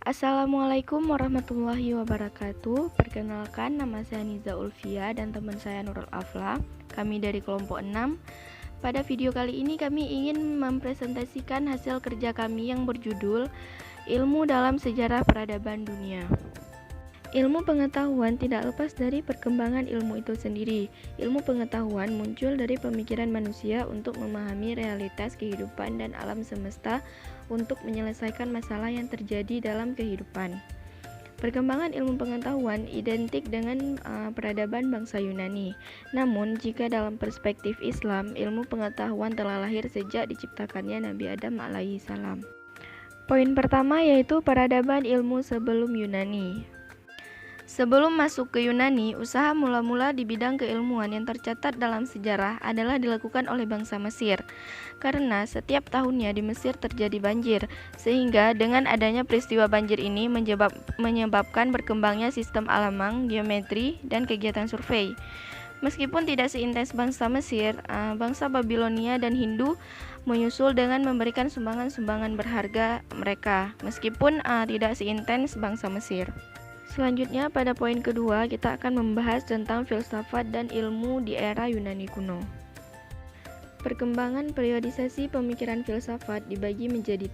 Assalamualaikum warahmatullahi wabarakatuh. Perkenalkan, nama saya Niza Ulfia dan teman saya Nurul Afla. Kami dari kelompok 6. Pada video kali ini kami ingin mempresentasikan hasil kerja kami yang berjudul Ilmu dalam Sejarah Peradaban Dunia. Ilmu pengetahuan tidak lepas dari perkembangan ilmu itu sendiri. Ilmu pengetahuan muncul dari pemikiran manusia untuk memahami realitas kehidupan dan alam semesta untuk menyelesaikan masalah yang terjadi dalam kehidupan. Perkembangan ilmu pengetahuan identik dengan peradaban bangsa Yunani. Namun, jika dalam perspektif Islam, ilmu pengetahuan telah lahir sejak diciptakannya Nabi Adam alaihi salam. Poin pertama yaitu peradaban ilmu sebelum Yunani. Sebelum masuk ke Yunani, usaha mula-mula di bidang keilmuan yang tercatat dalam sejarah adalah dilakukan oleh bangsa Mesir. Karena setiap tahunnya di Mesir terjadi banjir, sehingga dengan adanya peristiwa banjir ini menyebabkan berkembangnya sistem alamang, geometri, dan kegiatan survei. Meskipun tidak seintens bangsa Mesir, bangsa Babilonia dan Hindu menyusul dengan memberikan sumbangan-sumbangan berharga mereka, meskipun tidak seintens bangsa Mesir. Selanjutnya, pada poin kedua, kita akan membahas tentang filsafat dan ilmu di era Yunani kuno. Perkembangan periodisasi pemikiran filsafat dibagi menjadi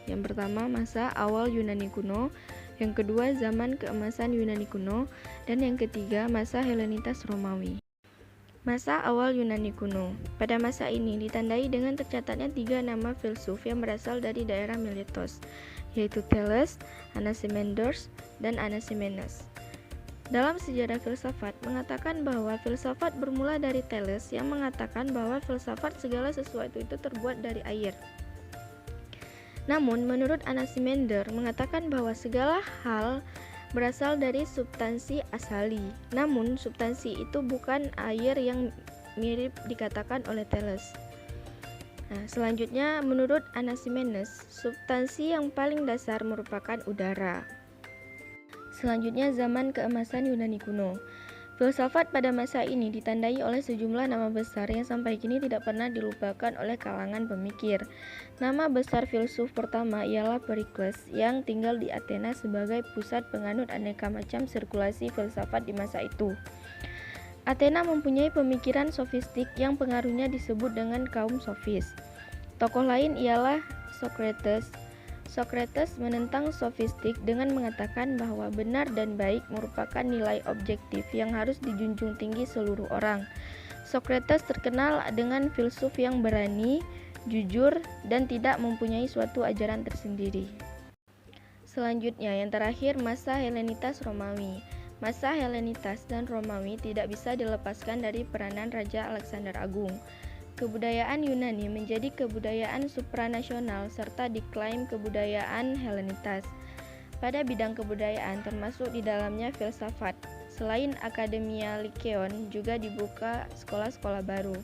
3. Yang pertama, masa awal Yunani kuno. Yang kedua, zaman keemasan Yunani kuno. Dan yang ketiga, masa Helenitas Romawi. Masa awal Yunani kuno. Pada masa ini ditandai dengan tercatatnya 3 nama filsuf yang berasal dari daerah Miletos, yaitu Thales, Anaximenes, dan Anaximenes. Dalam sejarah filsafat mengatakan bahwa filsafat bermula dari Thales yang mengatakan bahwa filsafat segala sesuatu itu terbuat dari air. Namun menurut Anaximenes mengatakan bahwa segala hal berasal dari substansi asali. Namun substansi itu bukan air yang mirip dikatakan oleh Thales. Selanjutnya menurut Anaximenes, substansi yang paling dasar merupakan udara. Selanjutnya zaman keemasan Yunani kuno. Filsafat pada masa ini ditandai oleh sejumlah nama besar yang sampai kini tidak pernah dilupakan oleh kalangan pemikir. Nama besar filsuf pertama ialah Pericles yang tinggal di Athena sebagai pusat penganut aneka macam sirkulasi filsafat di masa itu. Athena mempunyai pemikiran sofistik yang pengaruhnya disebut dengan kaum sofis. Tokoh lain ialah Socrates. Socrates menentang sofistik dengan mengatakan bahwa benar dan baik merupakan nilai objektif yang harus dijunjung tinggi seluruh orang. Socrates terkenal dengan filsuf yang berani, jujur, dan tidak mempunyai suatu ajaran tersendiri. Selanjutnya, yang terakhir, masa Helenitas Romawi. Masa Helenitas dan Romawi tidak bisa dilepaskan dari peranan Raja Alexander Agung. Kebudayaan Yunani menjadi kebudayaan supranasional serta diklaim kebudayaan Helenitas. Pada bidang kebudayaan termasuk di dalamnya filsafat. Selain Akademia Lyceon juga dibuka sekolah-sekolah baru.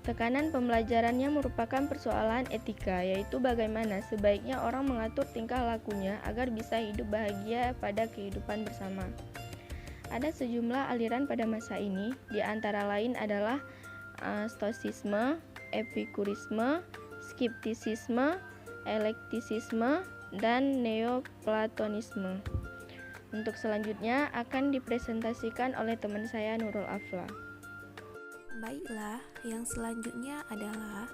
Tekanan pembelajarannya merupakan persoalan etika, yaitu bagaimana sebaiknya orang mengatur tingkah lakunya agar bisa hidup bahagia pada kehidupan bersama. Ada sejumlah aliran pada masa ini, di antara lain adalah Stoicisme, Epikurisme, Skeptisisme, Elektisisme, dan Neoplatonisme. Untuk selanjutnya akan dipresentasikan oleh teman saya Nurul Afla. Baiklah, yang selanjutnya adalah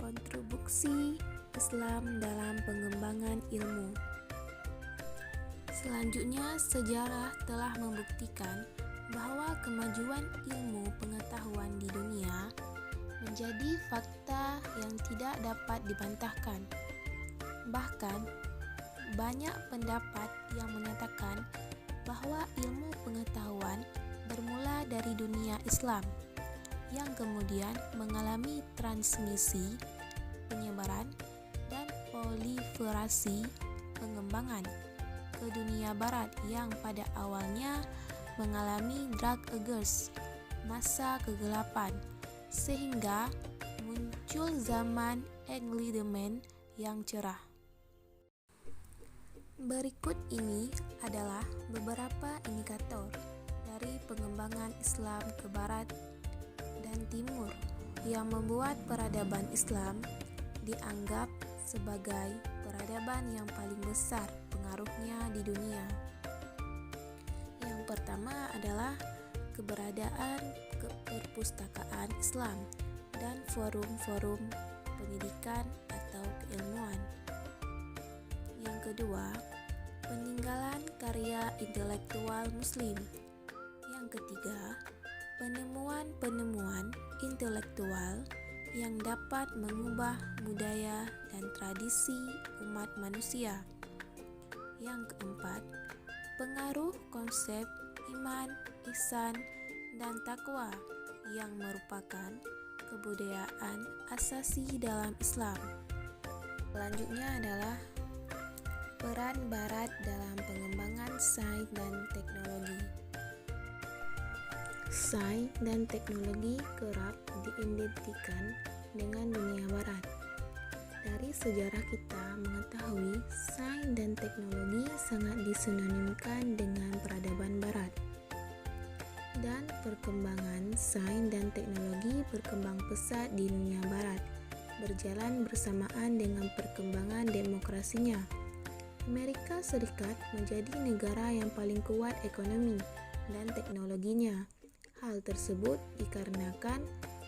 kontribusi Islam dalam pengembangan ilmu. Selanjutnya, sejarah telah membuktikan bahwa kemajuan ilmu pengetahuan di dunia menjadi fakta yang tidak dapat dibantahkan. Bahkan, banyak pendapat yang menyatakan bahwa ilmu pengetahuan bermula dari dunia Islam, yang kemudian mengalami transmisi, penyebaran, dan proliferasi pengembangan ke dunia barat yang pada awalnya mengalami Dark Ages, masa kegelapan, sehingga muncul zaman Enlightenment yang cerah. Berikut ini adalah beberapa indikator dari pengembangan Islam ke barat dan timur yang membuat peradaban Islam dianggap sebagai peradaban yang paling besar pengaruhnya di dunia. Yang pertama adalah keberadaan perpustakaan Islam dan forum-forum pendidikan atau keilmuan. Yang kedua, peninggalan karya intelektual Muslim. Yang ketiga, penemuan-penemuan intelektual yang dapat mengubah budaya dan tradisi umat manusia. Yang keempat, pengaruh konsep iman, ihsan, dan takwa yang merupakan kebudayaan asasi dalam Islam. Selanjutnya adalah peran Barat dalam pengembangan sains dan teknologi. Sains dan teknologi kerap diidentikan dengan dunia Barat. Dari sejarah kita mengetahui sains dan teknologi sangat disinonimkan dengan peradaban Barat. Dan perkembangan sains dan teknologi berkembang pesat di dunia Barat, berjalan bersamaan dengan perkembangan demokrasinya. Amerika Serikat menjadi negara yang paling kuat ekonomi dan teknologinya. Hal tersebut dikarenakan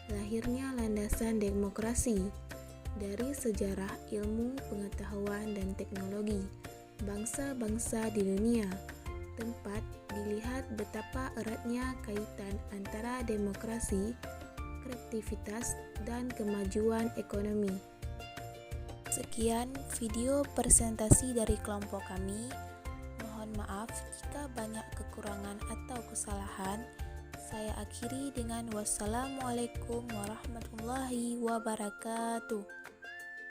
lahirnya landasan demokrasi. Dari sejarah ilmu, pengetahuan, dan teknologi, bangsa-bangsa di dunia tempat dilihat betapa eratnya kaitan antara demokrasi, kreativitas, dan kemajuan ekonomi. Sekian video presentasi dari kelompok kami. Mohon maaf jika banyak kekurangan atau kesalahan. Saya akhiri dengan wassalamualaikum warahmatullahi wabarakatuh.